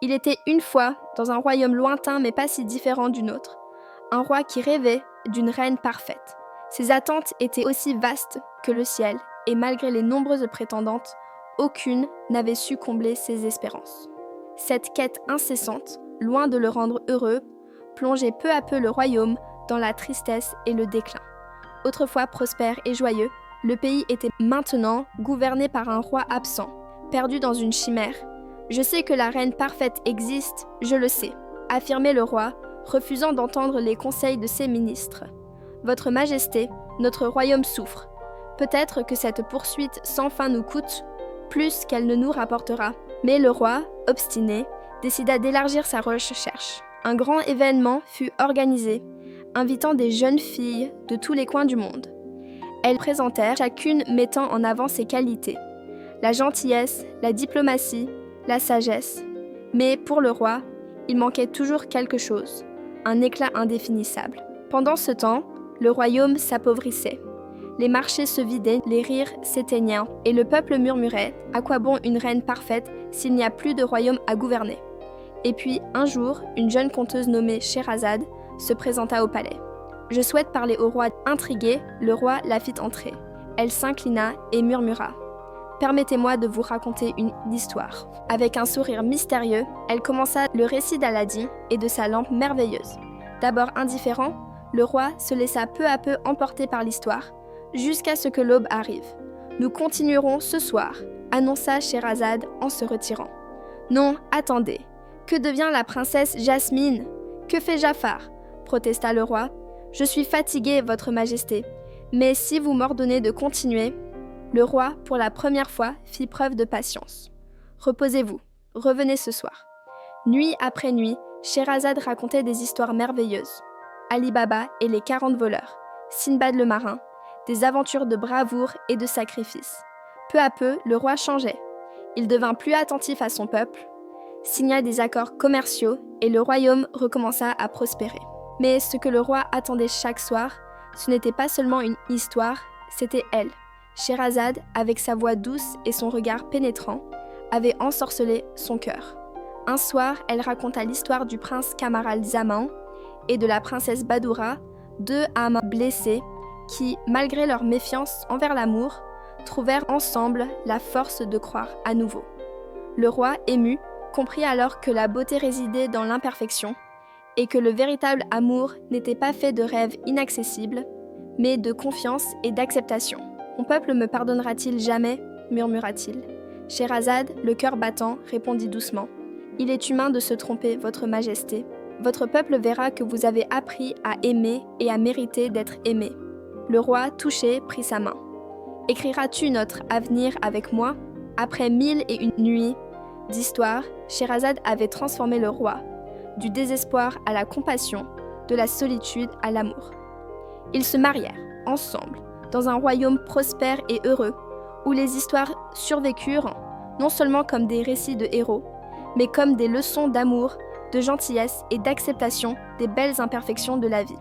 Il était une fois, dans un royaume lointain mais pas si différent du nôtre, un roi qui rêvait d'une reine parfaite. Ses attentes étaient aussi vastes que le ciel, et malgré les nombreuses prétendantes, aucune n'avait su combler ses espérances. Cette quête incessante, loin de le rendre heureux, plongeait peu à peu le royaume dans la tristesse et le déclin. Autrefois prospère et joyeux, le pays était maintenant gouverné par un roi absent, perdu dans une chimère. « Je sais que la reine parfaite existe, je le sais », affirmait le roi, refusant d'entendre les conseils de ses ministres. « Votre Majesté, notre royaume souffre. Peut-être que cette poursuite sans fin nous coûte plus qu'elle ne nous rapportera. » Mais le roi, obstiné, décida d'élargir sa recherche. Un grand événement fut organisé, invitant des jeunes filles de tous les coins du monde. Elles présentèrent, chacune mettant en avant ses qualités. La gentillesse, la diplomatie, la sagesse. Mais pour le roi, il manquait toujours quelque chose, un éclat indéfinissable. Pendant ce temps, le royaume s'appauvrissait. Les marchés se vidaient, les rires s'éteignaient, et le peuple murmurait « À quoi bon une reine parfaite s'il n'y a plus de royaume à gouverner ?» Et puis, un jour, une jeune conteuse nommée Scheherazade se présenta au palais. « Je souhaite parler au roi. » Intrigué, le roi la fit entrer. Elle s'inclina et murmura « Permettez-moi de vous raconter une histoire. » Avec un sourire mystérieux, elle commença le récit d'Aladin et de sa lampe merveilleuse. D'abord indifférent, le roi se laissa peu à peu emporter par l'histoire, jusqu'à ce que l'aube arrive. « Nous continuerons ce soir, » annonça Scheherazade en se retirant. « Non, attendez. Que devient la princesse Jasmine ? Que fait Jafar ?» protesta le roi. « Je suis fatigué, votre majesté, mais si vous m'ordonnez de continuer... » Le roi, pour la première fois, fit preuve de patience. « Reposez-vous, revenez ce soir. » Nuit après nuit, Scheherazade racontait des histoires merveilleuses. Ali Baba et les 40 voleurs, Sinbad le marin, des aventures de bravoure et de sacrifice. Peu à peu, le roi changeait. Il devint plus attentif à son peuple, signa des accords commerciaux et le royaume recommença à prospérer. Mais ce que le roi attendait chaque soir, ce n'était pas seulement une histoire, c'était elle. Scheherazade, avec sa voix douce et son regard pénétrant, avait ensorcelé son cœur. Un soir, elle raconta l'histoire du prince Camaralzaman et de la princesse Badoura, deux âmes blessées qui, malgré leur méfiance envers l'amour, trouvèrent ensemble la force de croire à nouveau. Le roi, ému, comprit alors que la beauté résidait dans l'imperfection et que le véritable amour n'était pas fait de rêves inaccessibles, mais de confiance et d'acceptation. « Mon peuple me pardonnera-t-il jamais ?» murmura-t-il. Scheherazade, le cœur battant, répondit doucement. « Il est humain de se tromper, votre majesté. Votre peuple verra que vous avez appris à aimer et à mériter d'être aimé. » Le roi, touché, prit sa main. « Écriras-tu notre avenir avec moi ?» Après 1001 nuits d'histoire, Scheherazade avait transformé le roi, du désespoir à la compassion, de la solitude à l'amour. Ils se marièrent, ensemble, dans un royaume prospère et heureux, où les histoires survécurent, non seulement comme des récits de héros, mais comme des leçons d'amour, de gentillesse et d'acceptation des belles imperfections de la vie.